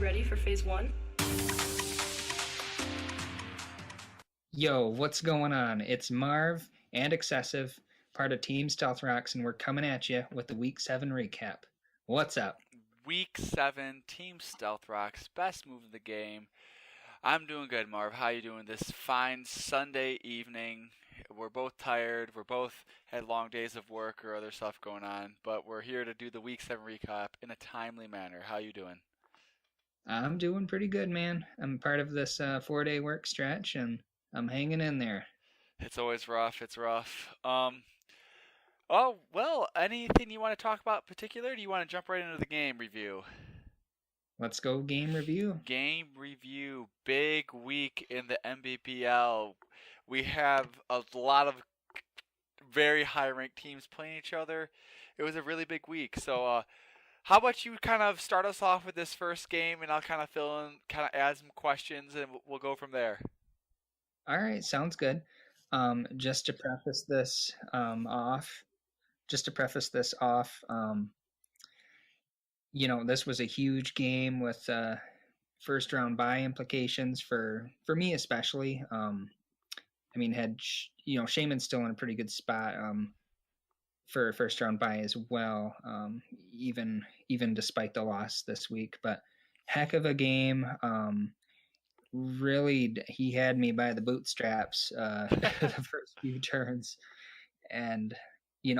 ready for phase one? Yo, what's going on? It's Marv and Excessive, part of Team Stealth Rocks, and we're coming at you with the Week 7 recap. What's up? Week 7, Team Stealth Rocks, best move of the game. I'm doing good, Marv. How you doing this fine Sunday evening? We're both tired. We're both had long days of work or other stuff going on, but we're here to do the Week 7 recap in a timely manner. How you doing? I'm doing pretty good, man. I'm part of this 4-day work stretch, and I'm hanging in there. It's always rough. It's rough. Oh, well, anything you want to talk about in particular? Or do you want to jump right into the game review? Let's go game review. Game review. Big week in the NPBL. We have a lot of very high ranked teams playing each other. It was a really big week. So, how about you kind of start us off with this first game, and I'll kind of fill in, kind of add some questions, and we'll go from there. All right, sounds good. Just to preface this off, this was a huge game with first round bye implications for me especially. Shaman's still in a pretty good spot for a first round bye as well, even despite the loss this week. But heck of a game. Really, he had me by the bootstraps the first few turns, and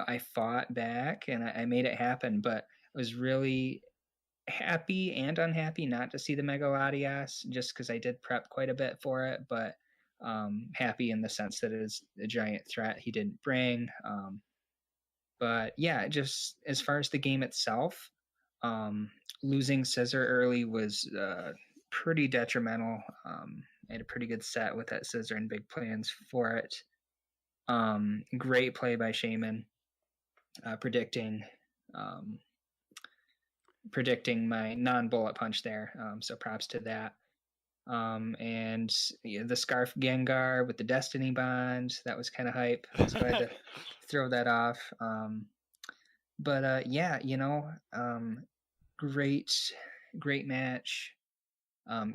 I fought back and I made it happen. But I was really happy and unhappy not to see the Mega Latias, just because I did prep quite a bit for it, but happy in the sense that it is a giant threat he didn't bring. But yeah, just as far as the game itself, losing Scissor early was pretty detrimental. I had a pretty good set with that Scissor and big plans for it. Great play by Shaman, predicting my non-bullet punch there. So props to that. And the Scarf Gengar with the Destiny Bond, that was kind of hype. So I had to throw that off. Great match.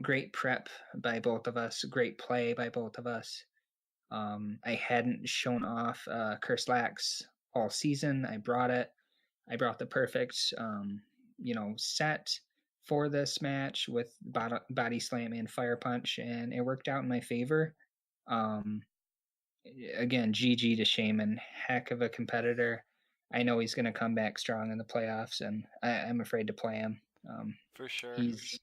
Great prep by both of us. Great play by both of us. I hadn't shown off Curse Lax all season. I brought it. I brought the perfect, set for this match with body slam and fire punch, and it worked out in my favor. Again, GG to Shaman, heck of a competitor. I know he's going to come back strong in the playoffs, and I'm afraid to play him. For sure. He's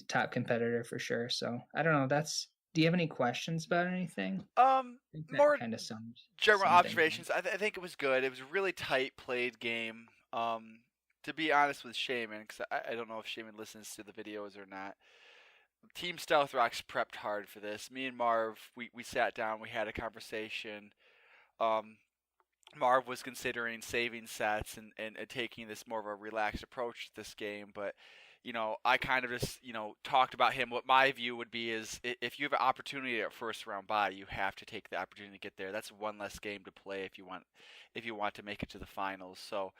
top competitor for sure. So I don't know. Do you have any questions about anything? More kind of some general observations. I think it was good. It was a really tight played game. To be honest with Shaman, because I don't know if Shaman listens to the videos or not. Team Stealth Rocks prepped hard for this. Me and Marv, we sat down, we had a conversation. Marv was considering saving sets and taking this more of a relaxed approach to this game, but I kind of just talked about him. What my view would be is if you have an opportunity at first round bye, you have to take the opportunity to get there. That's one less game to play if you want to make it to the finals. So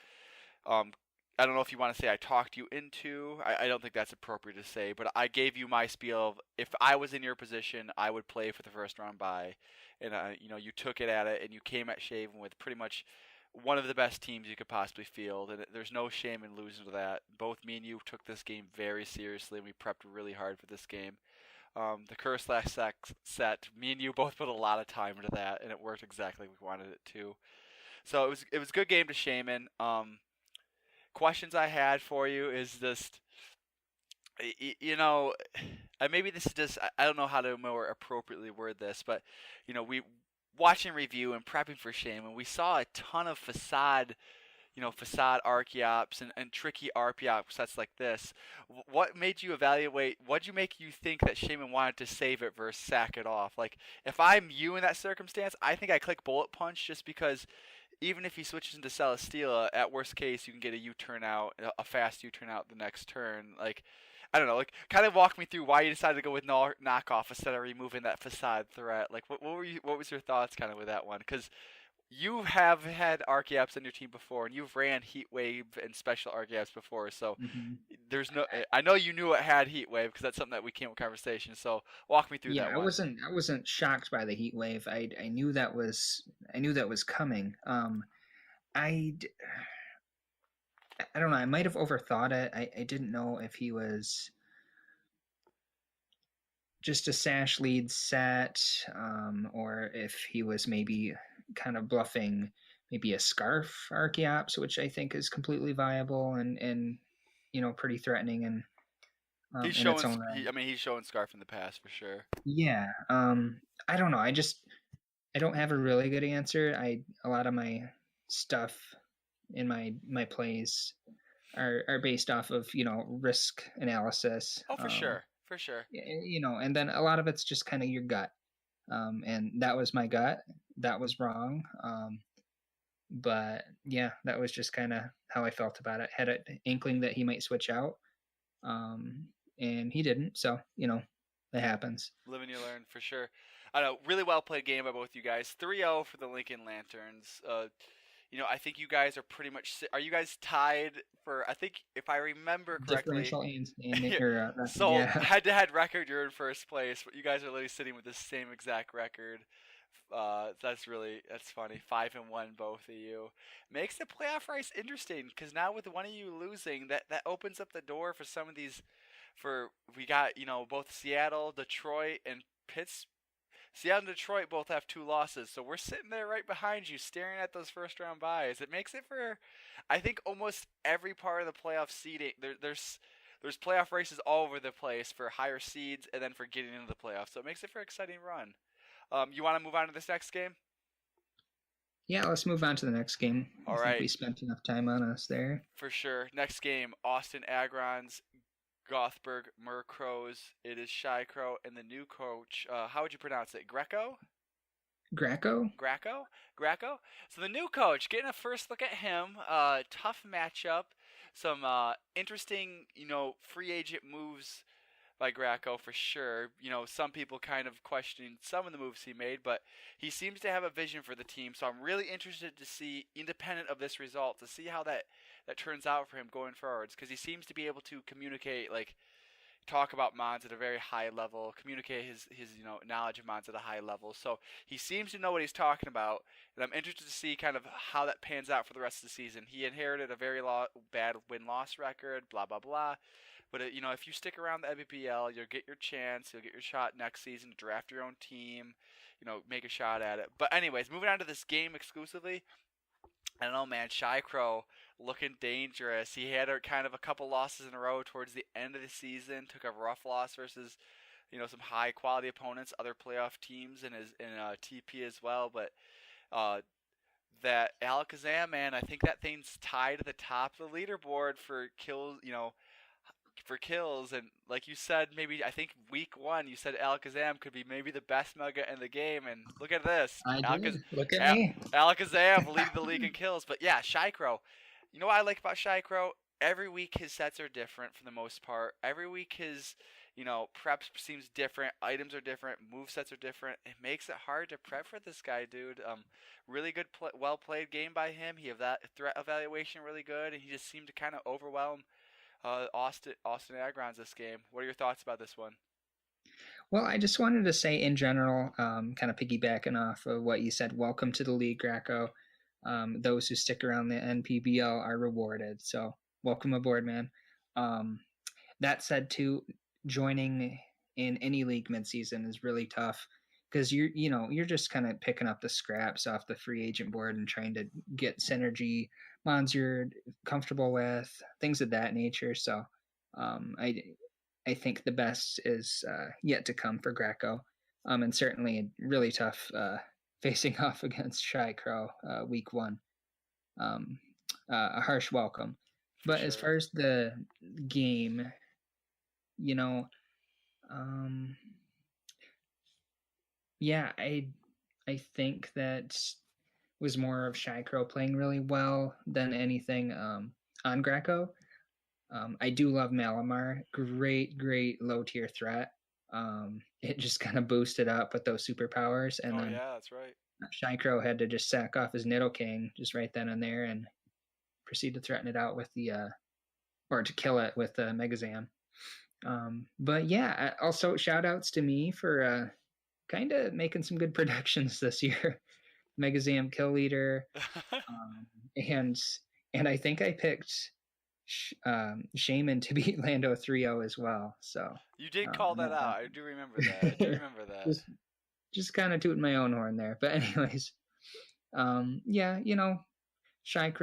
I don't know if you want to say I talked you into. I don't think that's appropriate to say, but I gave you my spiel of if I was in your position, I would play for the first round bye, and you took it at it, and you came at Shaven with pretty much one of the best teams you could possibly field, and there's no shame in losing to that. Both me and you took this game very seriously, and we prepped really hard for this game. The Curse last set, me and you both put a lot of time into that, and it worked exactly like we wanted it to. So it was a good game to Shaman. Questions I had for you is just, maybe this is just, I don't know how to more appropriately word this, but, we watching review and prepping for Shaman, we saw a ton of facade Archeops and tricky Archeops sets like this. What made you evaluate, what'd you make you think that Shaman wanted to save it versus sack it off? Like, if I'm you in that circumstance, I think I click Bullet Punch just because even if he switches into Celesteela, at worst case, you can get a U-turn out, a fast U-turn out the next turn. Like, I don't know, like, kind of walk me through why you decided to go with knockoff instead of removing that facade threat. Like, what was your thoughts kind of with that one? Because you have had Archeops on your team before, and you've ran Heat Wave and Special Archeops before, so Hmm. there's no. I know you knew it had Heat Wave because that's something that we came with conversation. So walk me through Yeah, that I one. wasn't I wasn't shocked by the heat wave. I knew that was coming. I d- I don't know. I might have overthought it. I didn't know if he was just a sash lead set, or if he was maybe kind of bluffing maybe a scarf Archeops, which I think is completely viable and pretty threatening He's in its showing. own right. I mean, he's showing Scarf in the past for sure. Yeah. I don't know. I don't have a really good answer. A lot of my stuff in my plays are based off of risk analysis. Oh, for sure, for sure. And then a lot of it's just kind of your gut. And that was my gut. That was wrong. But yeah, that was just kind of how I felt about it. Had an inkling that he might switch out, um, and he didn't. So that happens. Live and you learn for sure. I know, really well played game by both you guys. 3-0 for the Lincoln Lanterns. I think you guys are pretty much. Are you guys tied for? I think if I remember correctly, Differential and standing or record, so yeah. head-to-head record, you're in first place, but you guys are literally sitting with the same exact record. That's funny. 5-1, both of you makes the playoff race interesting because now with one of you losing, that opens up the door for some of these. For we got both Seattle, Detroit, and Pitts. Seattle and Detroit both have 2 losses, so we're sitting there right behind you, staring at those first round byes. It makes it for, I think, almost every part of the playoff seeding. There's playoff races all over the place for higher seeds and then for getting into the playoffs. So it makes it for an exciting run. You want to move on to this next game? Yeah, let's move on to the next game. I All think right, we spent enough time on us there. for sure. Next game, Austin Agrons, Gothberg Murkrows. It is Shy Crow and the new coach. How would you pronounce it? Greco? Greco? Graco? Graco? So the new coach, getting a first look at him. Tough matchup. Some interesting, free agent moves by Graco for sure. Some people kind of questioning some of the moves he made, but he seems to have a vision for the team. So I'm really interested to see, independent of this result, to see how that turns out for him going forwards, because he seems to be able to communicate, like talk about Mons at a very high level, communicate his knowledge of Mons at a high level. So he seems to know what he's talking about, and I'm interested to see kind of how that pans out for the rest of the season. He inherited a very bad win loss record, blah blah blah. But if you stick around the NPBL, you'll get your chance. You'll get your shot next season to draft your own team. Make a shot at it. But anyways, moving on to this game exclusively. I don't know, man. Shy Crow looking dangerous. He had kind of a couple losses in a row towards the end of the season. Took a rough loss versus some high quality opponents, other playoff teams in TP as well. But uh, that Alakazam, man, I think that thing's tied to the top of the leaderboard for kills. For kills, and like you said, maybe I think week 1 you said Alakazam could be maybe the best mega in the game, and look at this, I did. Look at Al- me. Alakazam leading the league in kills. But yeah, Shycrow. You know what I like about Shycrow? Every week his sets are different for the most part. Every week his preps seems different. Items are different. Move sets are different. It makes it hard to prep for this guy, dude. Really good, well played game by him. He have that threat evaluation really good, and he just seemed to kind of overwhelm Austin Agrons this game. What are your thoughts about this one? Well, I just wanted to say in general, kind of piggybacking off of what you said, welcome to the league, Greco. Those who stick around the NPBL are rewarded. So welcome aboard, man. Um, that said, too, joining in any league midseason is really tough because you're just kind of picking up the scraps off the free agent board and trying to get synergy mons you're comfortable with, things of that nature. So I think the best is yet to come for Greco, and certainly really tough facing off against Shy Crow week 1. Um, a harsh welcome. For But as sure. far as the game, you know, um, yeah, I think that was more of Shy Crow playing really well than anything on Greco. I do love Malamar. Great low tier threat. It just kind of boosted up with those superpowers, and Oh then yeah, that's right. Shy had to just sack off his Nidoking just right then and there and proceed to threaten it out with the or to kill it with the Megazam. But yeah, also shout outs to me for kind of making some good predictions this year. Megazam Kill Leader, um, and and I think I picked Shaman to beat Lando 3-0 as well. So You did call that out. I do remember that. I do remember that. just kind of tooting my own horn there. But anyways, yeah, Shy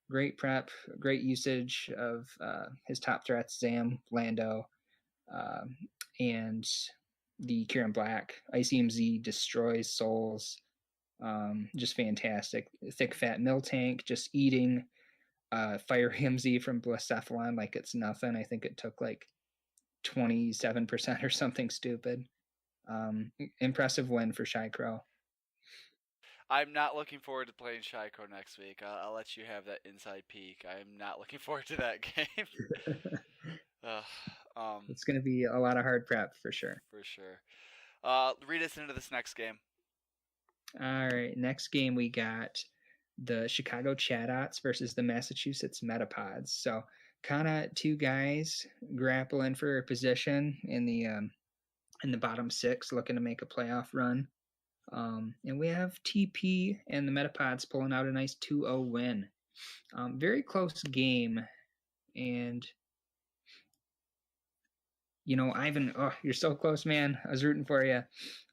great prep, great usage of his top threats, Zam, Lando, um, and the Kieran Black. ICMZ destroys souls. Just fantastic. Thick fat Miltank just eating Fire MZ from Blacephalon like it's nothing. I think it took like 27% or something stupid. Impressive win for Shy Crow. I'm not looking forward to playing Shyko next week. I'll let you have that inside peek. I'm not looking forward to that game. It's going to be a lot of hard prep for sure. For sure. Read us into this next game. All right, next game we got the Chicago Chadots versus the Massachusetts Metapods. So kind of two guys grappling for a position in the bottom six, looking to make a playoff run. And we have TP and the Metapods pulling out a nice 2-0 win. Very close game. And, Ivan, you're so close, man. I was rooting for you.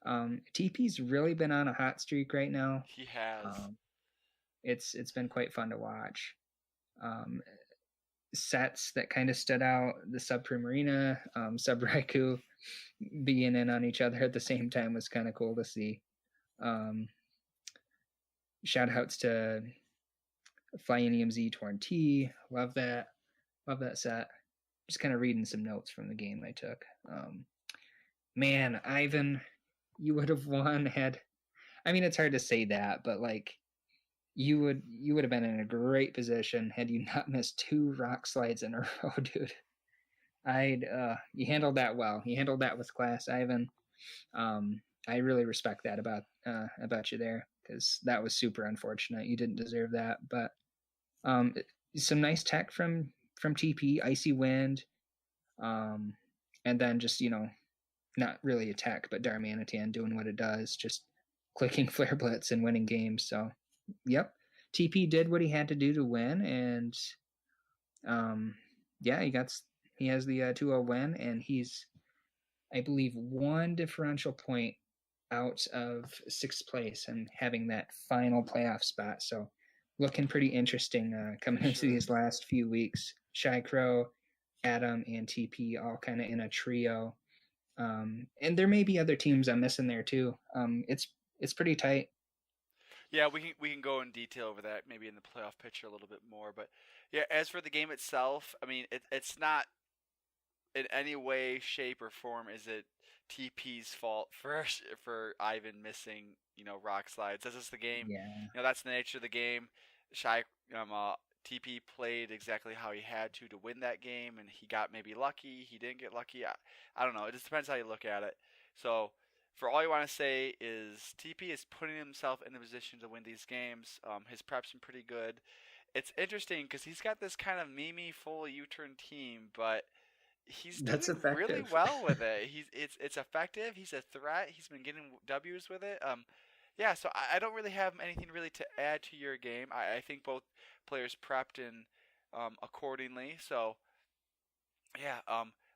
TP's really been on a hot streak right now. He has. It's been quite fun to watch. Sets that kind of stood out, the Subprimarina, Sub Raikou being in on each other at the same time was kind of cool to see. Shout outs to Flying EMZ Torn T. Love that set. Just kind of reading some notes from the game I took. Man, Ivan, you would have won it's hard to say that, but like you would have been in a great position had you not missed 2 rock slides in a row, dude. You handled that well. You handled that with class, Ivan. I really respect that about you there, because that was super unfortunate. You didn't deserve that, but some nice tech from TP, Icy Wind, and then just not really a tech, but Darmanitan doing what it does, just clicking Flare Blitz and winning games. So, yep, TP did what he had to do to win, and yeah, he has the 2-0 win, and he's, I believe, 1 differential point out of 6th place and having that final playoff spot. So looking pretty interesting coming into these last few weeks. Shy Crow, Adam, and TP all kind of in a trio. And there may be other teams I'm missing there too. It's pretty tight. Yeah, we can go in detail over that maybe in the playoff picture a little bit more. But yeah, as for the game itself, I mean, it's not in any way, shape, or form is it TP's fault for Ivan missing rock slides. That's just the game. Yeah. That's the nature of the game. TP played exactly how he had to win that game, and he got maybe lucky. He didn't get lucky. I don't know. It just depends how you look at it. So, for all you want to say is TP is putting himself in a position to win these games. His prep's been pretty good. It's interesting because he's got this kind of meme full U-turn team, but he's doing really well with it. It's effective. He's a threat. He's been getting W's with it. Yeah, so I don't really have anything really to add to your game. I think both players prepped in accordingly. So yeah,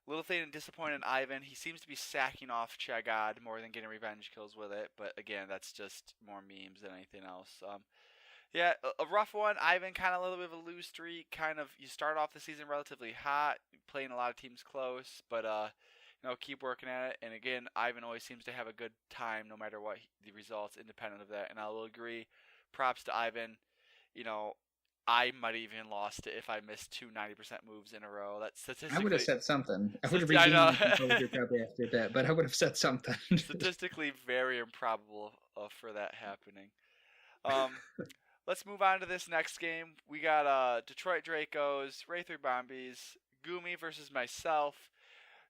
little thing disappointed in Ivan. He seems to be sacking off Chagad more than getting revenge kills with it. But again, that's just more memes than anything else. Yeah, a rough one. Ivan kind of a little bit of a lose streak. Kind of, you start off the season relatively hot, playing a lot of teams close, but keep working at it. And again, Ivan always seems to have a good time no matter what the results, independent of that. And I will agree. Props to Ivan. I might have even lost it if I missed 2 90% moves in a row. That's statistically. I would have said something. I would have regained my composure probably after that, but I would have said something. Statistically, very improbable for that happening. Let's move on to this next game. We got Detroit Dracos, Ray 3 Bombies, Gumi versus myself.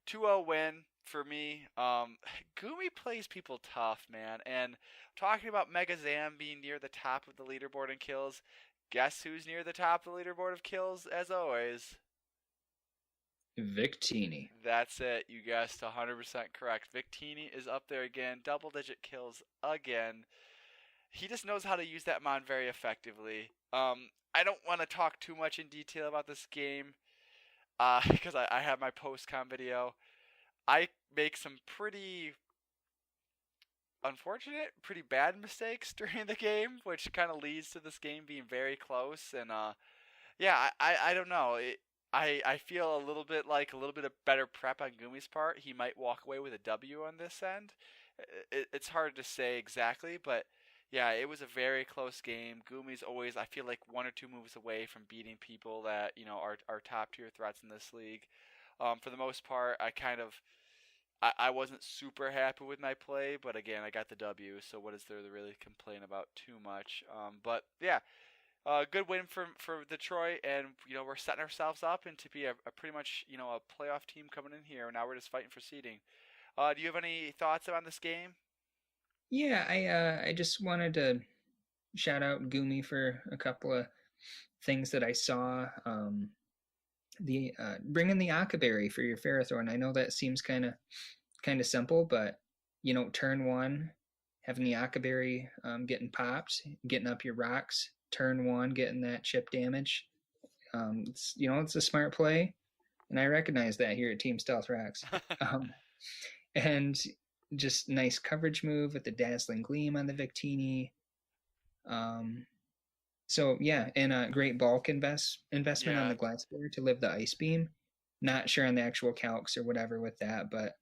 2-0 win. for me. Gumi plays people tough, man. And talking about Mega Zam being near the top of the leaderboard in kills, guess who's near the top of the leaderboard of kills? As always, Victini. that's it. You guessed 100% correct. Victini is up there again, double-digit kills again. He just knows how to use that mon very effectively. I don't want to talk too much in detail about this game, because I have my post-com video. I make some pretty unfortunate, pretty bad mistakes during the game, which kind of leads to this game being very close. And yeah, I don't know. I feel a little bit of better prep on Gumi's part. He might walk away with a W on this end. It's hard to say exactly, but yeah, it was a very close game. Gumi's always, I feel like, one or two moves away from beating people that are top tier threats in this league. For the most part, I wasn't super happy with my play, but again, I got the W, so what is there to really complain about too much? But yeah, good win for Detroit, and we're setting ourselves up and to be a pretty much a playoff team coming in here. Now we're just fighting for seeding. Do you have any thoughts on this game? Yeah, I just wanted to shout out Gumi for a couple of things that I saw. The bring in the Akaberry for your Ferrothorn. I know that seems kind of simple, but turn one, having the Akaberry getting popped, getting up your rocks. Turn one, getting that chip damage. It's a smart play, and I recognize that here at Team Stealth Rocks. Um, and just nice coverage move with the dazzling gleam on the Victini. Um, so yeah, and a great bulk investment on Yeah, the Glassbear to live the ice beam. Not sure on the actual calcs or whatever with that, but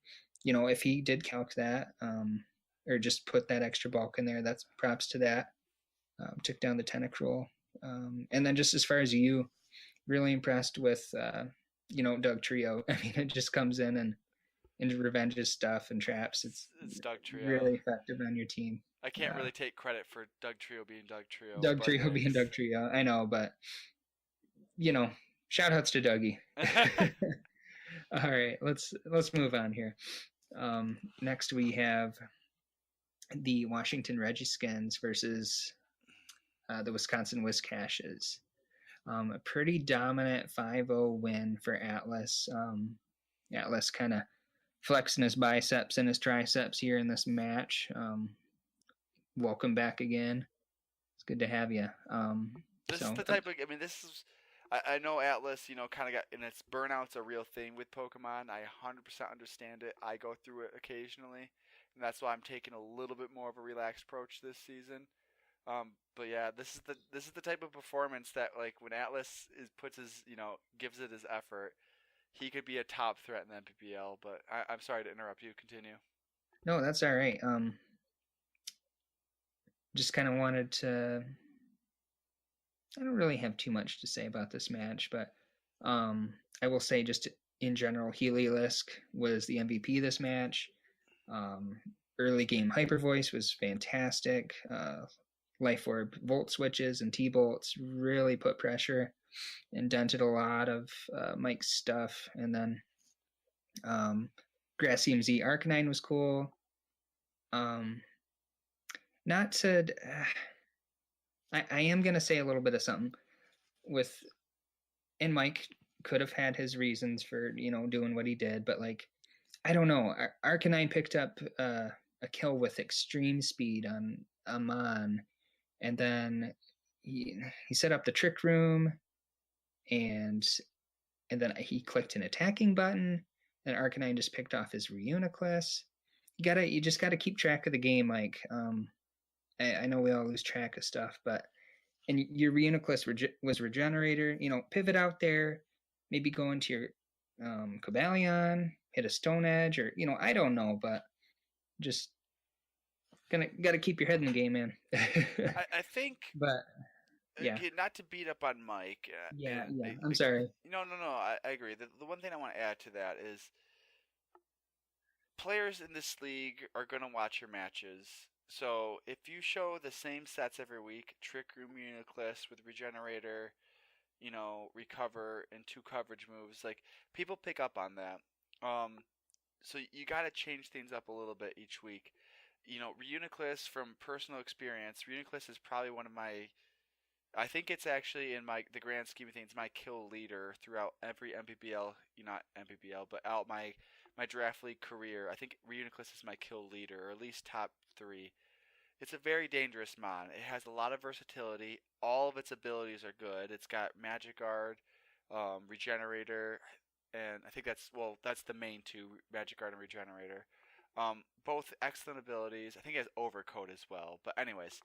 if he did calc that, or just put that extra bulk in there, that's props to that. Took down the Tentacruel. And then just as far as you, really impressed with Doug Trio. I mean, it just comes in and revenges stuff and traps. It's it's Doug Trio. really effective on your team. I can't Uh, really take credit for Doug Trio being Doug Trio, Doug but Trio being thanks. Doug Trio, I know, but you know, shout outs to Dougie. All right, let's move on here. Next we have the Washington Redskins versus the Wisconsin Wiscashes. A pretty dominant 5-0 win for Atlas. Atlas kind of flexing his biceps and his triceps here in this match. Welcome back again. It's good to have you. This is So the type of. I mean, this is. I know Atlas, kind of got, and its burnout's a real thing with Pokemon. I 100% understand it. I go through it occasionally, and that's why I'm taking a little bit more of a relaxed approach this season. But yeah, this is the type of performance that, like, when Atlas puts his gives it his effort, he could be a top threat in the NPBL. But I'm sorry to interrupt you. Continue. no, that's all right. Just kind of wanted to. I don't really have too much to say about this match, but I will say just in general, Heliolisk was the MVP this match. Um, Early game hyper voice was fantastic. Life orb volt switches and T bolts really put pressure and dented a lot of Mike's stuff. And then Grass CMZ Arcanine was cool. Not to. I am gonna say a little bit of something with, and Mike could have had his reasons for doing what he did, but like I don't know. Arcanine picked up a kill with extreme speed on Amon, and then he set up the trick room, and then he clicked an attacking button, and Arcanine just picked off his Reuniclus. You just gotta keep track of the game. Like I know we all lose track of stuff, but and your Reuniclus was Regenerator. Pivot out there, maybe go into your Cobalion, hit a Stone Edge, or I don't know, but just gotta keep your head in the game, man. I think But yeah, again, not to beat up on Mike, yeah. I'm sorry. no. I agree. The one thing I want to add to that is players in this league are going to watch your matches. So if you show the same sets every week, Trick Room Uniclus with Regenerator, Recover and two coverage moves, like people pick up on that. so you got to change things up a little bit each week. Reuniclus, from personal experience, Reuniclus is probably one of my. I think it's actually in the grand scheme of things my kill leader throughout every NPBL, not NPBL, but out my draft league career. I think Reuniclus is my kill leader, or at least top three. It's a very dangerous mon. It has a lot of versatility. All of its abilities are good. It's got Magic Guard, Regenerator, and I think that's the main two, Magic Guard and Regenerator. Both excellent abilities. I think it has Overcoat as well. But anyways,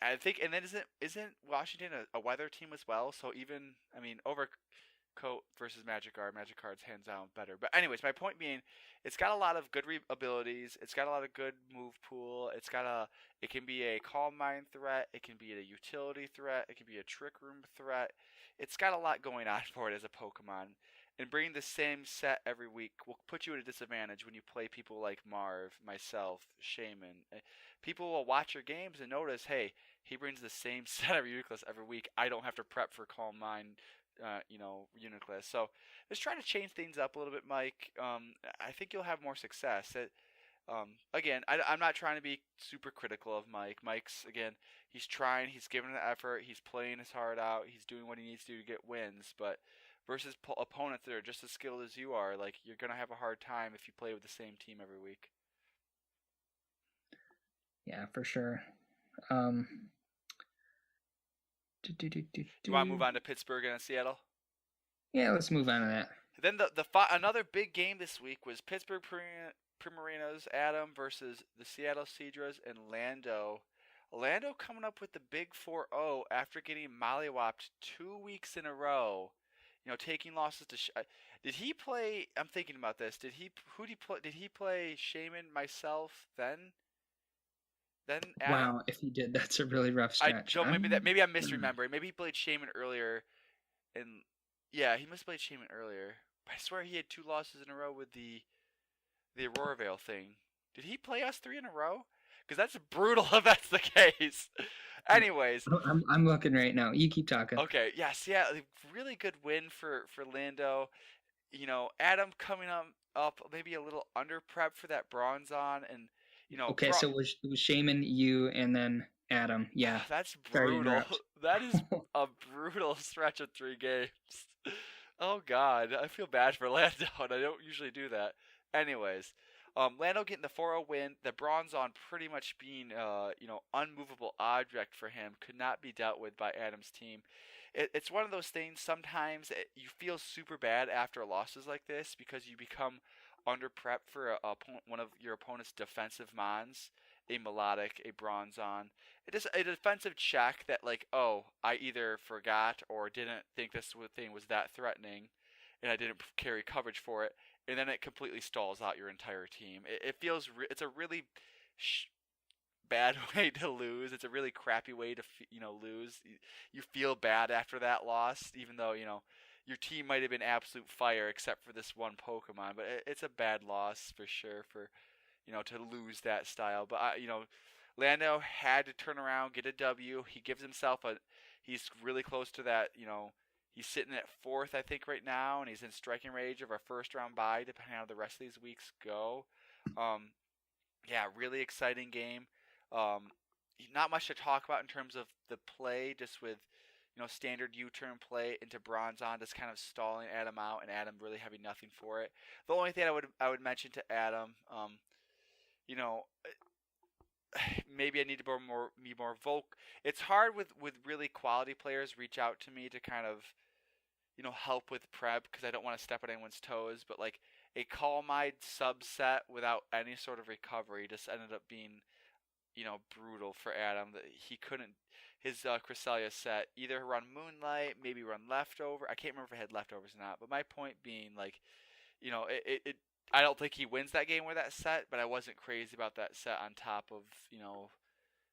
I think, and then isn't Washington a weather team as well? So even, I mean, Overcoat versus Magic Guard, Magic Guard's hands down better. But anyways, my point being, it's got a lot of good abilities. It's got a lot of good move pool. It can be a Calm Mind threat. It can be a utility threat. It can be a Trick Room threat. It's got a lot going on for it as a Pokemon. And bringing the same set every week will put you at a disadvantage when you play people like Marv, myself, Shaman. People will watch your games and notice, hey, he brings the same set of Uniclus every week. I don't have to prep for Calm Mind, Uniclus. So just try to change things up a little bit, Mike. I think you'll have more success. Again, I'm not trying to be super critical of Mike. Mike's, again, he's trying, he's giving an effort, he's playing his heart out, he's doing what he needs to get wins, but versus opponents that are just as skilled as you are, like, you're going to have a hard time if you play with the same team every week. Yeah, for sure. You want to move on to Pittsburgh and Seattle? Yeah, let's move on to that. Then another big game this week was Pittsburgh Primarinos Adam versus the Seattle Seadras and Lando. Lando coming up with the big 4-0 after getting mollywopped 2 weeks in a row. Taking losses to. Did he play? I'm thinking about this. Did he play? Did he play Shaman, myself, then? Then Adam? Wow, if he did, that's a really rough stretch. Maybe I'm misremembering. Maybe he played Shaman earlier, and yeah, he must have played Shaman earlier. I swear he had 2 losses in a row with the Aurora Veil thing. Did he play us 3 in a row? Because that's brutal if that's the case. Anyways, I'm looking right now. You keep talking. Okay, yes, yeah, really good win for Lando. Adam coming up maybe a little under prep for that Bronzon, and Okay, so it was Shaman, you, and then Adam. Yeah, that's brutal. That is a brutal stretch of 3 games. Oh God, I feel bad for Lando, and I don't usually do that. Anyways, Lando getting the 4-0 win, the Bronzon pretty much being unmovable object for him, could not be dealt with by Adam's team. It's one of those things, sometimes you feel super bad after losses like this because you become under prep for one of your opponent's defensive mons, a Melodic, a Bronzon. It is a defensive check that, like, oh, I either forgot or didn't think this thing was that threatening, and I didn't carry coverage for it, and then it completely stalls out your entire team. It feels it's a really bad way to lose. It's a really crappy way to lose. You feel bad after that loss, even though your team might have been absolute fire except for this one Pokemon. But it's a bad loss for sure for to lose that style. But Lando had to turn around, get a W. He gives himself he's really close to that. He's sitting at 4th, I think, right now, and he's in striking range of our first round bye, depending on how the rest of these weeks go. Yeah, really exciting game. Not much to talk about in terms of the play, just with standard U-turn play into Bronzon, just kind of stalling Adam out, and Adam really having nothing for it. The only thing I would mention to Adam, maybe I need to be more vocal. It's hard with really quality players reach out to me to kind of help with prep because I don't want to step on anyone's toes. But like a Calm Mind subset without any sort of recovery just ended up being brutal for Adam. That he couldn't his Cresselia set either run Moonlight, maybe run Leftover. I can't remember if it had leftovers or not. But my point being, like, it I don't think he wins that game with that set, but I wasn't crazy about that set on top of,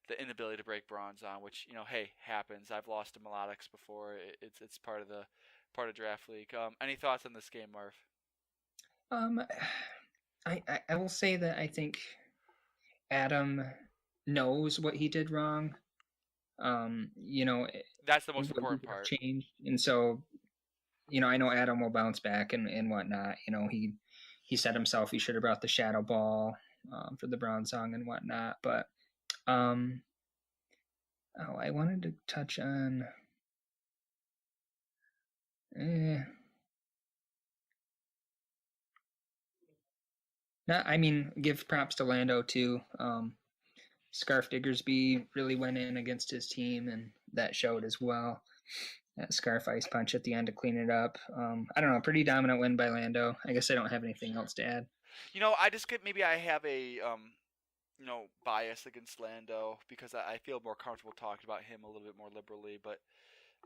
the inability to break Bronzon, which, hey, happens. I've lost to Melodics before. It's part of Draft League. Any thoughts on this game, Marv? I will say that I think Adam knows what he did wrong. That's the most important part. Changed, and so I know Adam will bounce back and whatnot. he said himself he should have brought the shadow ball for the Brown song and whatnot. But I wanted to touch on. I mean, give props to Lando too. Scarf Diggersby really went in against his team, and that showed as well. That Scarf Ice Punch at the end to clean it up. I don't know, pretty dominant win by Lando. I guess I don't have anything else to add. I just get maybe I have a bias against Lando because I feel more comfortable talking about him a little bit more liberally. But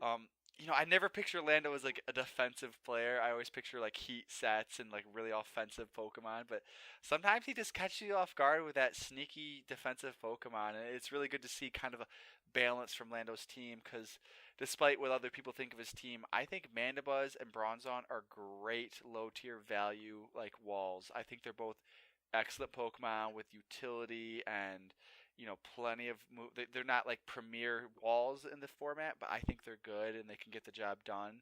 um, I never picture Lando as like a defensive player. I always picture like heat sets and like really offensive Pokemon. But sometimes he just catches you off guard with that sneaky defensive Pokemon, and it's really good to see kind of a balance from Lando's team. Because despite what other people think of his team, I think Mandibuzz and Bronzong are great low tier value like walls. I think they're both excellent Pokemon with utility and plenty of move. They're not like premier walls in the format, but I think they're good and they can get the job done.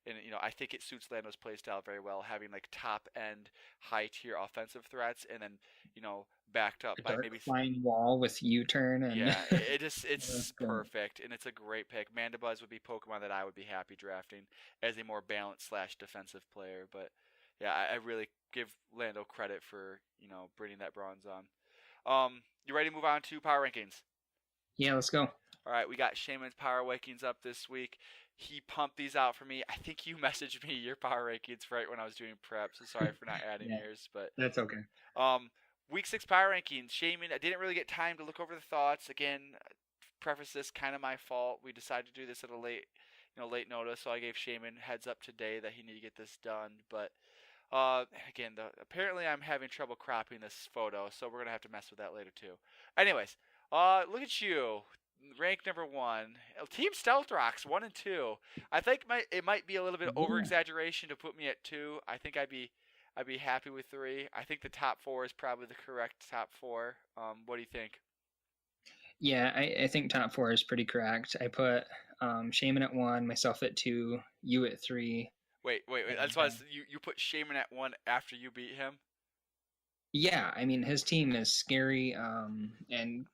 And I think it suits Lando's playstyle very well, having like top end, high tier offensive threats, and then backed up A by dark maybe flying wall with U-turn and yeah, it's good. perfect and it's a great pick. Mandibuzz would be Pokemon that I would be happy drafting as a more balanced slash defensive player, but yeah, I really give Lando credit for bringing that bronze on. You ready to move on to power rankings? Yeah, let's go. All right, we got Shaman's power rankings up this week. He pumped these out for me. I think you messaged me your power rankings right when I was doing prep, so sorry for not adding Yeah, yours. But that's okay. week 6 power rankings. Shaman, I didn't really get time to look over the thoughts. Again, preface this kind of my fault. We decided to do this at a late notice, so I gave Shaman heads up today that he needed to get this done. But again, apparently I'm having trouble cropping this photo, so we're gonna have to mess with that later too. Anyways, look at you, rank number 1, Team Stealth Rocks 1 and 2. I think it might be a little bit over exaggeration to put me at 2. I think I'd be happy with 3. I think the top 4 is probably the correct top 4. What do you think? Yeah, I think top 4 is pretty correct. I put Shaman at 1, myself at 2, you at 3. Wait. That's why you put Shaman at 1 after you beat him. Yeah, I mean his team is scary, and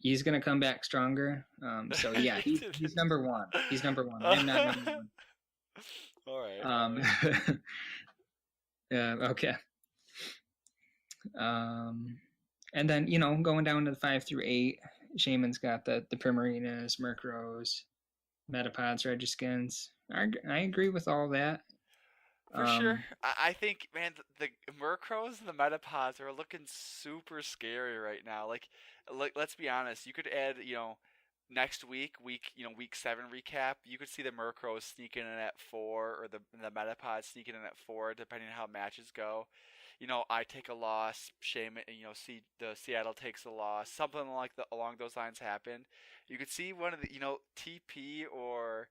he's gonna come back stronger. So yeah, he's number 1. He's number 1. I'm not number 1. All right. Okay. And then going down to the 5 through 8, Shaman's got the Primarinas, Murkrows, Metapods, Regiskins. I agree with all that. For sure. I think, man, the Murkrows and the Metapods are looking super scary right now. Like, let's be honest. You could add, next week, week 7 recap. You could see the Murkrows sneaking in at 4, or the Metapods sneaking in at 4, depending on how matches go. I take a loss. Shaman, see the Seattle takes a loss. Something along those lines happen. You could see one of the, TP or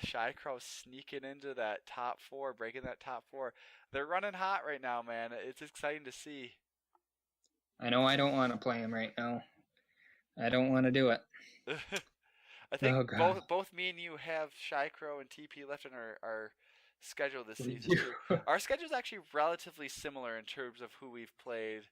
Shycrow sneaking into that top 4, breaking that top 4. They're running hot right now, man. It's exciting to see. I know I don't want to play him right now. I don't want to do it. I think both me and you have Shycrow and TP left in our schedule this season too. Our schedule is actually relatively similar in terms of who we've played.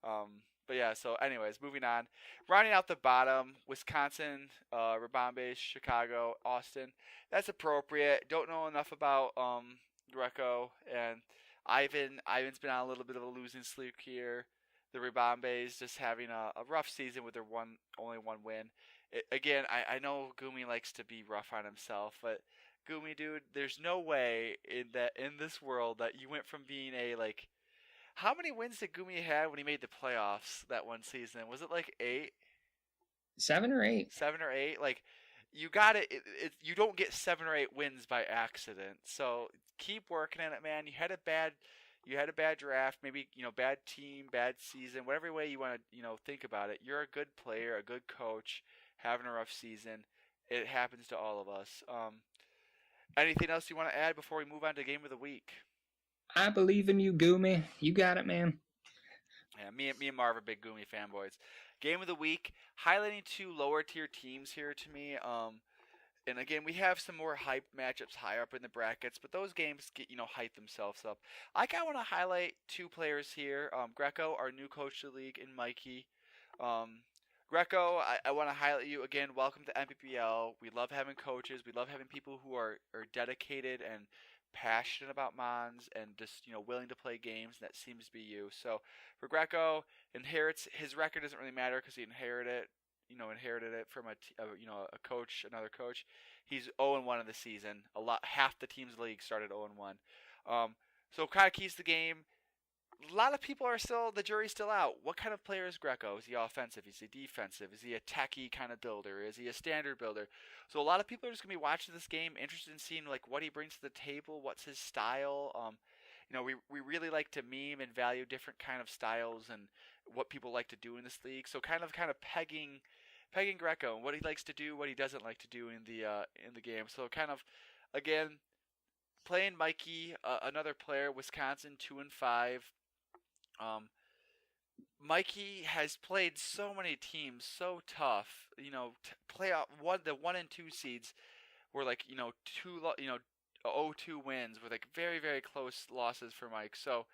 But yeah, so anyways, moving on. Rounding out the bottom, Wisconsin, Rabambe, Chicago, Austin. That's appropriate. Don't know enough about Greco and Ivan. Ivan's been on a little bit of a losing streak here. The Rabambes just having a rough season with their only one win. Again, I know Gumi likes to be rough on himself, but Gumi, dude, there's no way in this world that you went from being a like. How many wins did Gumi have when he made the playoffs that one season? Was it like 8? 7 or 8. 7 or 8. Like, you got it. You don't get 7 or 8 wins by accident. So keep working on it, man. You had a bad draft, maybe bad team, bad season, whatever way you want to think about it. You're a good player, a good coach, having a rough season. It happens to all of us. Anything else you want to add before we move on to game of the week? I believe in you, Gumi. You got it, man. Yeah, me and Marv are big Gumi fanboys. Game of the week, highlighting 2 lower tier teams here to me. And again, we have some more hype matchups higher up in the brackets, but those games get hype themselves up. I kind of want to highlight two players here: Greco, our new coach of the league, and Mikey. Um, Greco, I want to highlight you again. Welcome to NPBL. We love having coaches. We love having people who are dedicated and passionate about Mons and just willing to play games. And that seems to be you. So for Greco, inherits his record doesn't really matter because he inherited it from a coach, another coach. He's 0-1 in the season. Half the teams in the league started 0-1. So kind of keys the game. A lot of people are still, the jury's still out. What kind of player is Greco? Is he offensive? Is he defensive? Is he a techie kind of builder? Is he a standard builder? So a lot of people are just gonna be watching this game, interested in seeing like what he brings to the table, what's his style. We really like to meme and value different kind of styles and what people like to do in this league. So kind of pegging Greco and what he likes to do, what he doesn't like to do in the game. So kind of again playing Mikey, another player, Wisconsin 2-5. Um, Mikey has played so many teams so tough. Playoff the 1 and 2 seeds were like two 0-2 wins with like very very close losses for Mike. So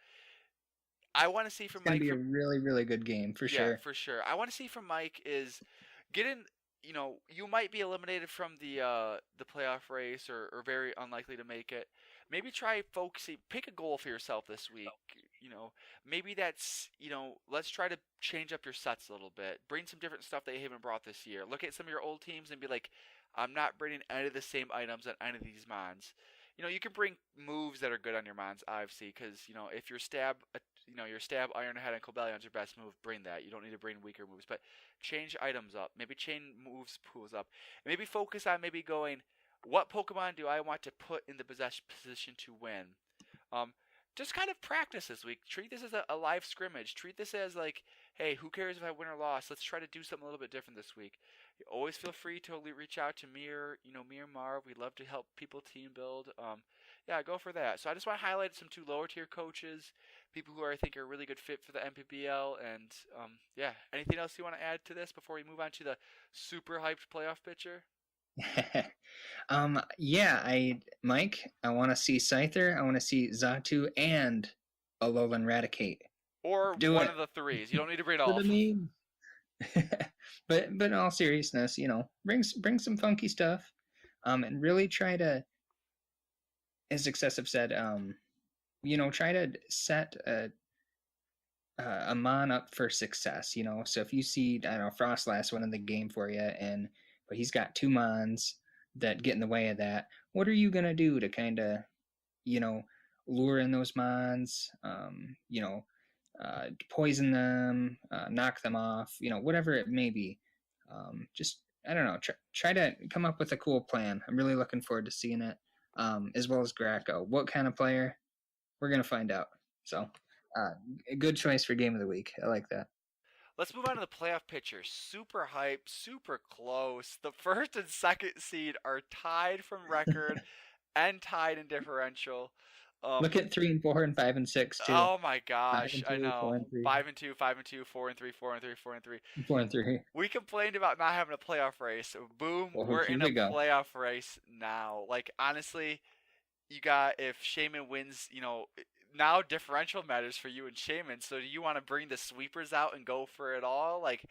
I want to see from It's gonna Mike be a from really, really good game for yeah, sure. for sure. I want to see from Mike is getting. You might be eliminated from the playoff race or very unlikely to make it. Maybe try focusing. Pick a goal for yourself this week. Maybe that's let's try to change up your sets a little bit. Bring some different stuff that you haven't brought this year. Look at some of your old teams and be like, I'm not bringing any of the same items on any of these mons. You can bring moves that are good on your mons, obviously, because if your stab, Iron Head, and Cobellion's your best move, bring that. You don't need to bring weaker moves, but change items up. Maybe change moves pools up. And maybe focus on maybe going, what Pokemon do I want to put in the position to win? Um, just kind of practice this week. Treat this as a live scrimmage. Treat this as like, hey, who cares if I win or loss? Let's try to do something a little bit different this week. You always feel free to reach out to me or Marv. We love to help people team build. Yeah, go for that. So I just want to highlight some two lower tier coaches, people who I think are a really good fit for the NPBL, and yeah. Anything else you want to add to this before we move on to the super hyped playoff picture? Yeah, Mike, I want to see Scyther, I want to see Zatu, and Alolan Raticate. Or Do one it of the threes. You don't need to bring it for all. the meme. but in all seriousness, bring some funky stuff, and really try to, as Excessive said, try to set a mon up for success. So if you see, I don't know, Frostlass winning the game for you, but he's got two mons that get in the way of that. What are you gonna do to kind of, lure in those mons? Poison them, knock them off. Whatever it may be. Just I don't know. Try to come up with a cool plan. I'm really looking forward to seeing it. As well as Greco. What kind of player? We're gonna find out. So, a good choice for game of the week. I like that. Let's move on to the playoff picture. Super hype, super close. The first and second seed are tied from record and tied in differential. Look at 3 and 4 and 5 and 6 too. Oh my 5 gosh, and I 2, know. 4 and 3, 5-2, 5-2, 4-3, 4-3, 4-3. 4 and 3. We complained about not having a playoff race. Boom, Well, we're here in a we go. playoff race now. Like honestly, you got if Shaman wins, now differential matters for you and Shaman. So do you want to bring the sweepers out and go for it all? Like,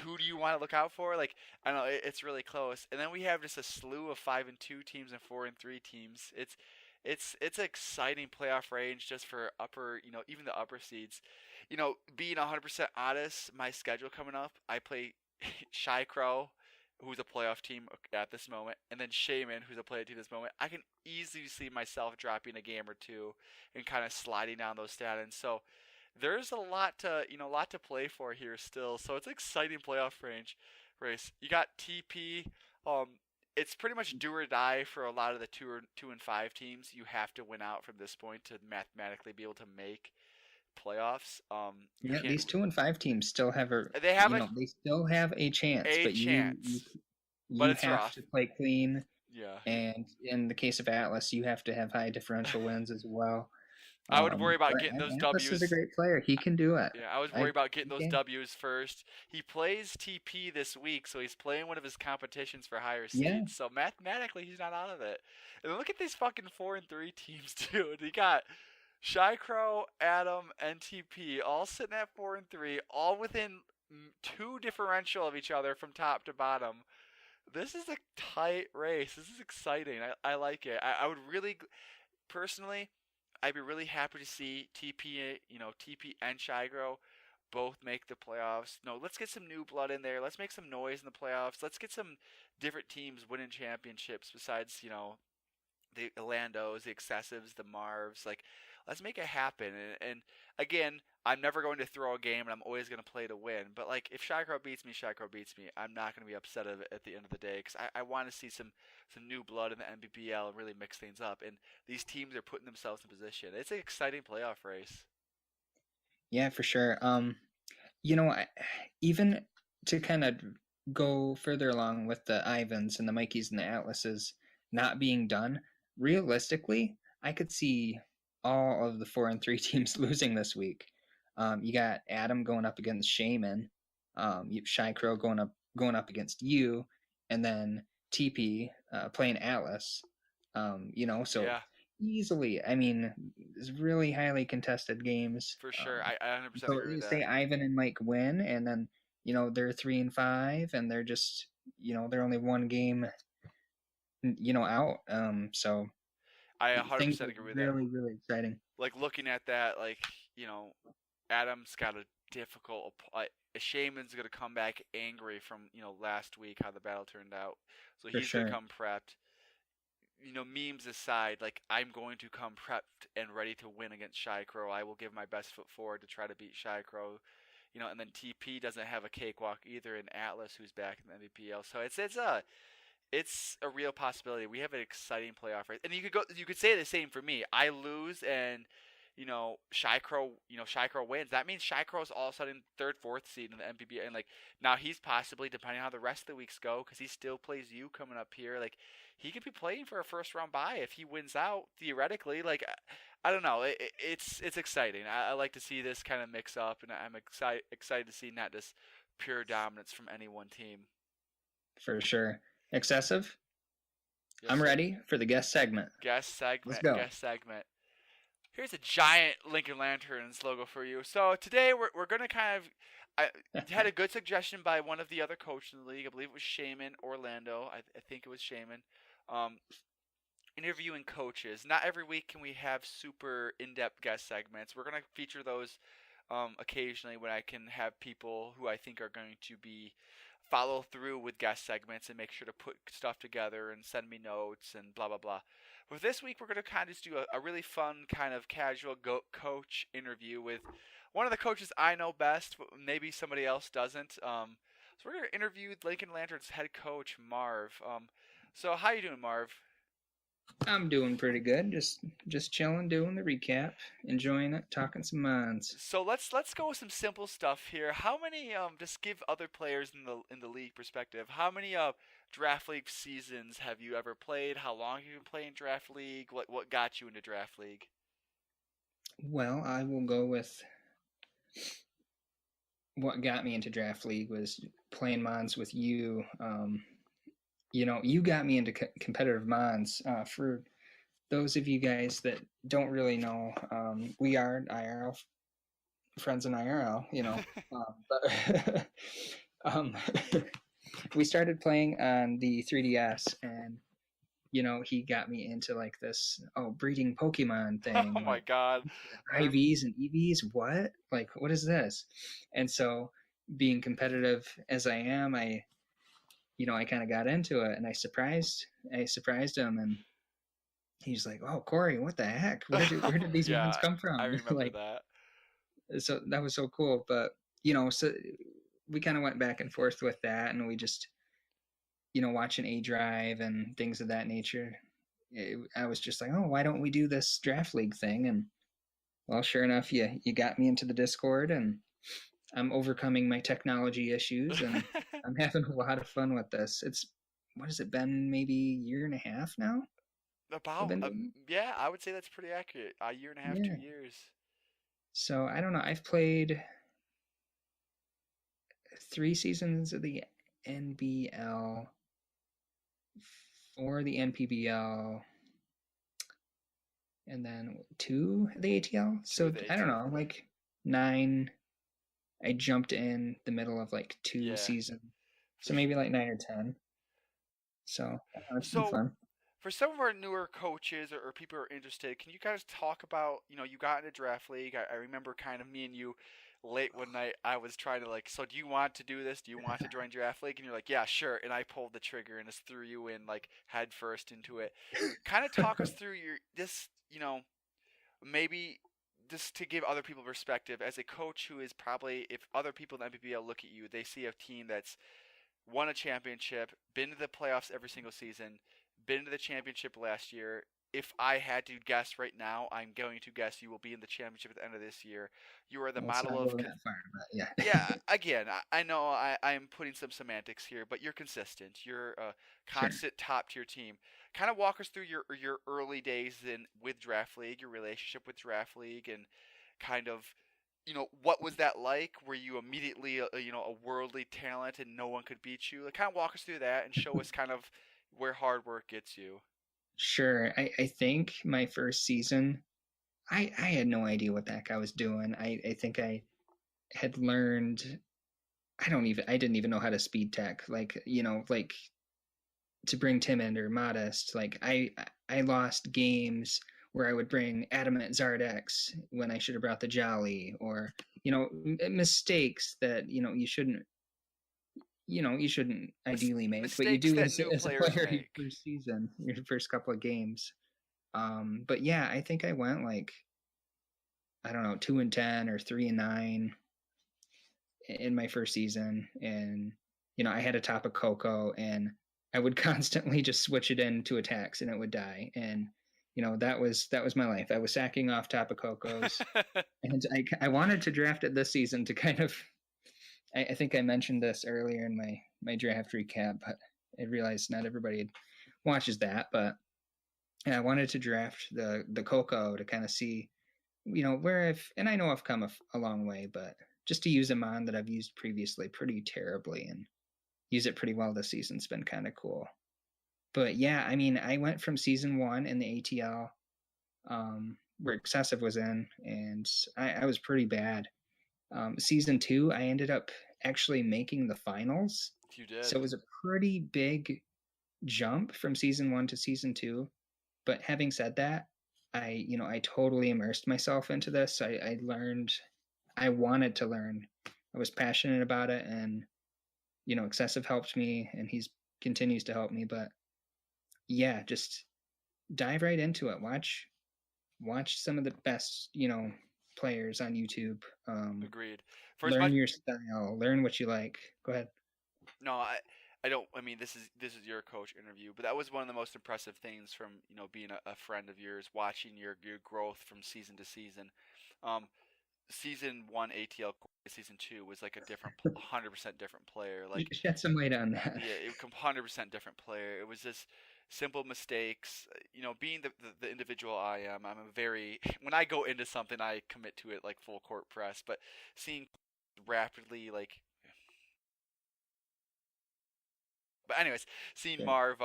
who do you want to look out for? Like, I don't know, it's really close. And then we have just a slew of 5-2 teams and 4-3 teams. It's an exciting playoff range just for upper, even the upper seeds. Being 100% honest, my schedule coming up, I play Shy Crow, who's a playoff team at this moment, and then Shaman, who's a playoff team at this moment. I can easily see myself dropping a game or two and kind of sliding down those standings. So there's a lot to play for here still. So it's an exciting playoff race. You got TP. It's pretty much do or die for a lot of the 2 and 5 teams. You have to win out from this point to mathematically be able to make playoffs. Yeah, these 2 and 5 teams still have they still have a chance, but chance. you it's have rough. to play clean. Yeah. And in the case of Atlas, you have to have high differential wins as well. I would worry about But getting those Atlas is a W's. great player. He can do it. Yeah, I was worried I about getting he those can. W's first. He plays TP this week, so he's playing one of his competitions for higher Yeah, seeds. So mathematically, he's not out of it. And then look at these fucking 4-3 teams, dude. You got Shy Crow, Adam, and TP all sitting at 4-3, all within two differential of each other from top to bottom. This is a tight race. This is exciting. I like it. I would really, personally, I'd be really happy to see TP and Shigro both make the playoffs. No, let's get some new blood in there. Let's make some noise in the playoffs. Let's get some different teams winning championships besides, the Orlandos, the Excessives, the Marvs. Like, let's make it happen. And again, I'm never going to throw a game, and I'm always going to play to win. But like, if Shikro beats me, Shikro beats me. I'm not going to be upset at the end of the day because I want to see some new blood in the NPBL and really mix things up. And these teams are putting themselves in position. It's an exciting playoff race. yeah, for sure. Even to kind of go further along with the Ivans and the Mikeys and the Atlases not being done, realistically, I could see all of the 4-3 teams losing this week. You got Adam going up against Shaman, Shy Crow going up against you, and then TP playing Atlas. So Yeah, easily. I mean, it's really highly contested games. for sure. I 100% So agree with say that. Ivan and Mike win, and then they're 3-5, and they're just they're only one game out. So I things 100% are agree with that. really really exciting Like looking at that, like Adam's got a difficult. Shaman's gonna come back angry from last week how the battle turned out, so for he's gonna sure. come prepped. Memes aside, like I'm going to come prepped and ready to win against Shy Crow. I will give my best foot forward to try to beat Shy Crow. And then TP doesn't have a cakewalk either in Atlas, who's back in the MVP. So it's a real possibility. We have an exciting playoff race, and you could say the same for me. I lose, and Shy Crow wins. That means Shy Crow's all of a sudden third, fourth seed in the MPB, and like now he's possibly, depending on how the rest of the weeks go, because he still plays you coming up here. Like he could be playing for a first round bye if he wins out theoretically. Like I don't know. It's exciting. I like to see this kind of mix up, and I'm excited to see not just pure dominance from any one team. For sure. Excessive. Yes, I'm sir. ready for the guest segment. Guest Let's segment. go. Guest segment. Here's a giant Lincoln Lanterns logo for you. So today we're gonna kind of. I had a good suggestion by one of the other coaches in the league. I believe it was Shaman Orlando. I think it was Shaman. Um, Interviewing coaches. Not every week can we have super in-depth guest segments. We're gonna feature those occasionally when I can have people who I think are going to be follow through with guest segments and make sure to put stuff together and send me notes and blah blah blah. But this week we're going to kind of just do a really fun kind of casual coach interview with one of the coaches I know best, but maybe somebody else doesn't. So we're going to interview Lincoln Lanterns head coach Marv. So how you doing, Marv? I'm doing pretty good. Just chilling, doing the recap, enjoying it, talking some minds. So let's go with some simple stuff here. How many just give other players in the league perspective? How many draft league seasons have you ever played? How long have you been playing draft league? What got you into draft league? Well, I will go with what got me into draft league was playing mons with you. You got me into competitive mons. For those of you guys that don't really know, we are IRL friends in IRL. But um, we started playing on the 3DS, and he got me into like this breeding Pokemon thing, Oh my like God. I IVs and EVs. What is this? And so, being competitive as I am, I kind of got into it, and I surprised him, and he's like, "Oh, Corey, what the heck? Where did these ones yeah, come I from?" remember Like, that. so that was so cool. But so we kind of went back and forth with that, and we just watching A Drive and things of that nature. I was just like, "Oh, why don't we do this draft league thing?" And well, sure enough, you got me into the Discord, and I'm overcoming my technology issues, and I'm having a lot of fun with this. What has it been? Maybe a year and a half now? I've About been doing. yeah, I would say that's pretty accurate. A year and a half, Yeah. 2 years. So I don't know. I've played 3 seasons of the NBL, for the NPBL, and then two of the ATL. Two So of the I don't ATL. know, like 9. I jumped in the middle of like two Yeah, seasons, for so maybe sure. like 9 or 10. So it's been So, fun. for some of our newer coaches or people who are interested, can you guys talk about, you got into draft league? I remember kind of me and you late one night. I was trying to like, so do you want to do this? Do you want to join draft league? And you're like, yeah, sure. And I pulled the trigger and just threw you in like head first into it. Kind of talk us through your this, maybe just to give other people perspective as a coach who is probably if other people in the NPBL look at you, they see a team that's won a championship, been to the playoffs every single season, been to the championship last year. If I had to guess right now, I'm going to guess you will be in the championship at the end of this year. You are the Well, let's model not of go that far, but yeah. yeah. Again, I know I'm putting some semantics here, but you're consistent. You're a Sure. constant top tier team. Kind of walk us through your early days in with draft league, your relationship with draft league, and kind of what was that like? Were you immediately a worldly talent and no one could beat you? Like, kind of walk us through that and show us kind of where hard work gets you. Sure. I think my first season, I had no idea what the heck I was doing. I think I had learned. I didn't even know how to speed tech. Like, like to bring timid or modest. Like I lost games where I would bring adamant Zardex when I should have brought the Jolly, or mistakes that you shouldn't ideally make, but you Mistakes do that as new as a players player your make. first season, your first couple of games. But yeah, I think I went like, I don't know, 2-10 or 3-9 in my first season, and I had a top of cocoa, and I would constantly just switch it into attacks, and it would die, and that was my life. I was sacking off top of cocos, and I wanted to draft it this season to kind of. I think I mentioned this earlier in my draft recap, but I realized not everybody watches that, but I wanted to draft the cocoa to kind of see where I know I've come a long way, but just to use a mon that I've used previously pretty terribly and use it pretty well this season's been kind of cool. But yeah, I mean, I went from season 1 in the ATL, where excessive was in, and I was pretty bad. Season 2, I ended up actually making the finals, You so did. it was a pretty big jump from season 1 to season 2. But having said that, I totally immersed myself into this. I learned. I wanted to learn. I was passionate about it, and excessive helped me, and he's continues to help me. But yeah, just dive right into it. Watch some of the best players on YouTube. Agreed. For as Learn much your style. Learn what you like. Go ahead. no, I don't. I mean, this is your coach interview, but that was one of the most impressive things from being a friend of yours, watching your growth from season to season. Um, season one ATL, season two was like a different, 100% different player. Like Shed some light on that. yeah, it 100% different player. It was just simple mistakes. Being the individual I am, I'm a very when I go into something, I commit to it like full court press. But seeing rapidly like but anyways, seeing Sure. Marv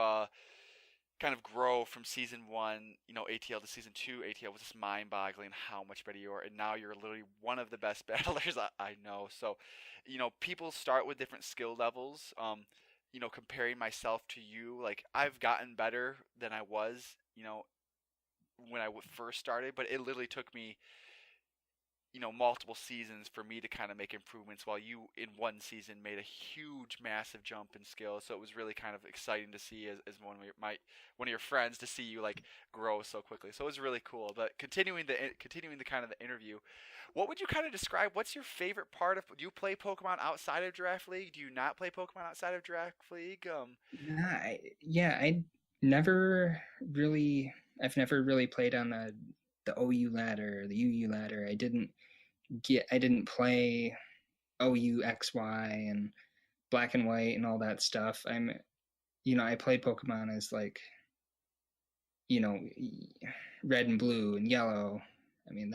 kind of grow from season one, ATL to season two, ATL was just mind-boggling how much better you are, and now you're literally one of the best battlers I know. So, people start with different skill levels. Comparing myself to you, like I've gotten better than I was, when I first started, but it literally took me multiple seasons for me to kind of make improvements while you in one season made a huge massive jump in skill. So it was really kind of exciting to see as one of your friends to see you like grow so quickly. So it was really cool. But continuing the kind of the interview, what would you kind of describe, what's your favorite part of, do you play Pokemon outside of Draft League? Do you not play Pokemon outside of Draft League? Yeah, never really, I've never really played on the OU ladder, the UU ladder. I didn't play OU XY and black and white and all that stuff. I played Pokemon as like you know, red and blue and yellow. I mean,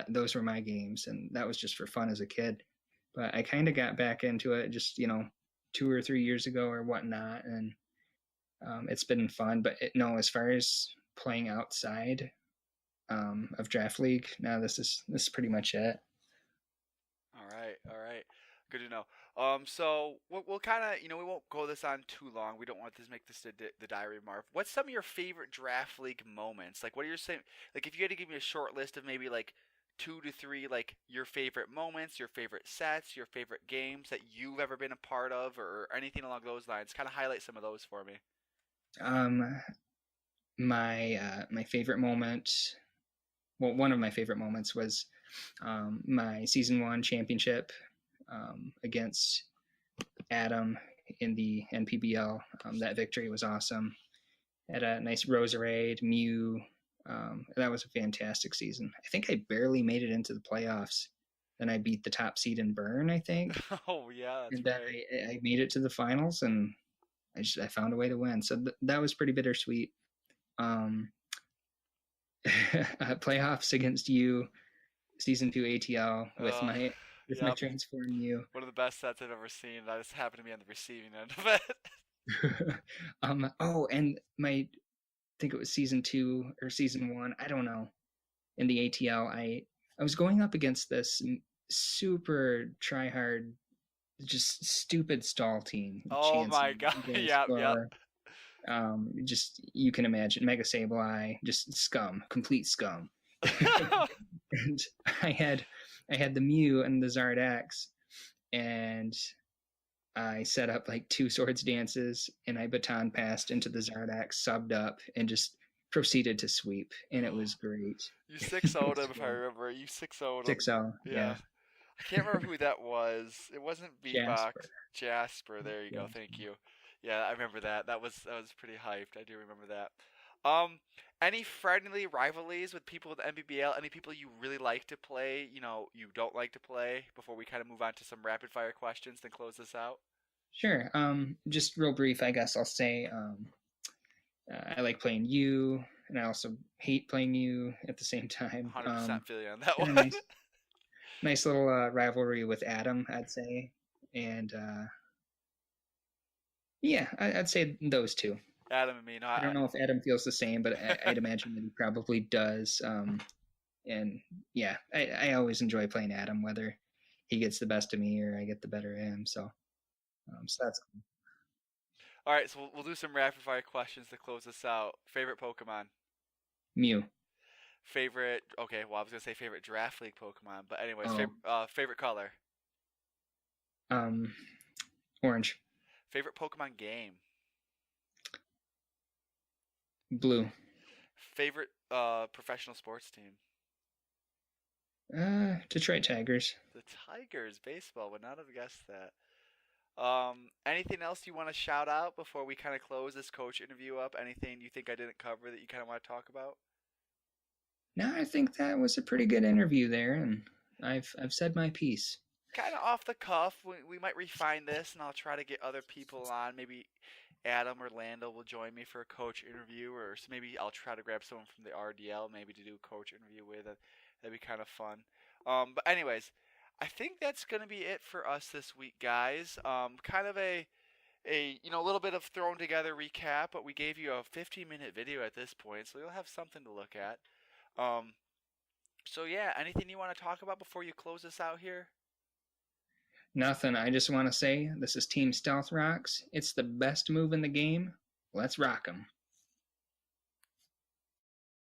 those were my games, and that was just for fun as a kid. But I kind of got back into it just 2 or 3 years ago or whatnot, and it's been fun. But no, as far as playing outside of draft league, no, this is pretty much it. All right, all right. Good to know. So we'll kind of, we won't go this on too long. We don't want this make this the diary of Marv. What's some of your favorite draft league moments? Like, what are your saying? Like, if you had to give me a short list of maybe like 2 to 3, like your favorite moments, your favorite sets, your favorite games that you've ever been a part of, or anything along those lines. Kind of highlight some of those for me. Um, my favorite moment, well, one of my favorite moments was my season 1 championship against Adam in the NPBL. That victory was awesome. Had a nice Roserade, Mew. That was a fantastic season. I think I barely made it into the playoffs. Then I beat the top seed in Burn, I think. Oh yeah, that's And then right. I made it to the finals, and I found a way to win. So that was pretty bittersweet. Um, Playoffs against you, season 2 ATL with Uh, my yep. transform Mew. One of the best sets I've ever seen. I just happened to be on the receiving end of it. Oh, and I think it was season 2 or season 1. I don't know. In the ATL, I was going up against this super try hard, just stupid stall team. Oh my Chansey, god. Mega Yep, yep. Explorer, just you can imagine Mega Sableye, just scum, complete scum. And I had the Mew and the Zardax, and I set up like 2 swords dances, and I baton passed into the Zardax, subbed up, and just proceeded to sweep, and it was great. You It 6 0'd was him if I great. remember. You 6 0'd him. 6-0, Yeah. yeah. I can't remember who that was. It wasn't Bebop. Jasper. Jasper. There you go. Thank Jasper. you. Yeah, I remember that. That was pretty hyped. I do remember that. Um, any friendly rivalries with people with the NBBL? Any people you really like to play? You don't like to play. Before we kind of move on to some rapid fire questions, then close this out. Sure. Just real brief, I guess I'll say I like playing you, and I also hate playing you at the same time. 100% feel you on that Got a one. nice little rivalry with Adam, I'd say, and yeah, I'd say those two. Adam and me. No, I don't know if Adam feels the same, but I'd imagine that he probably does. And yeah, I always enjoy playing Adam, whether he gets the best of me or I get the better of him. So that's cool. all right, so we'll do some rapid fire questions to close this out. Favorite Pokemon? Mew. Favorite? Okay, well I was gonna say favorite draft league Pokemon, but anyways, Oh, favorite color? um, orange. Favorite Pokemon game? Blue. Favorite professional sports team? Detroit Tigers. The Tigers. Baseball. Would not have guessed that. Anything else you want to shout out before we kind of close this coach interview up? Anything you think I didn't cover that you kind of want to talk about? No, I think that was a pretty good interview there, and I've said my piece. Kind of off the cuff. We might refine this, and I'll try to get other people on. Maybe Adam or Lando will join me for a coach interview, or maybe I'll try to grab someone from the RDL maybe to do a coach interview with. That'd be kind of fun. But anyways, I think that's gonna be it for us this week, guys. Kind of a little bit of thrown together recap, but we gave you a 15-minute video at this point, so you'll have something to look at. Um, so yeah, anything you want to talk about before you close this out here? Nothing. I just want to say this is Team Stealth Rocks. It's the best move in the game. Let's rock 'em.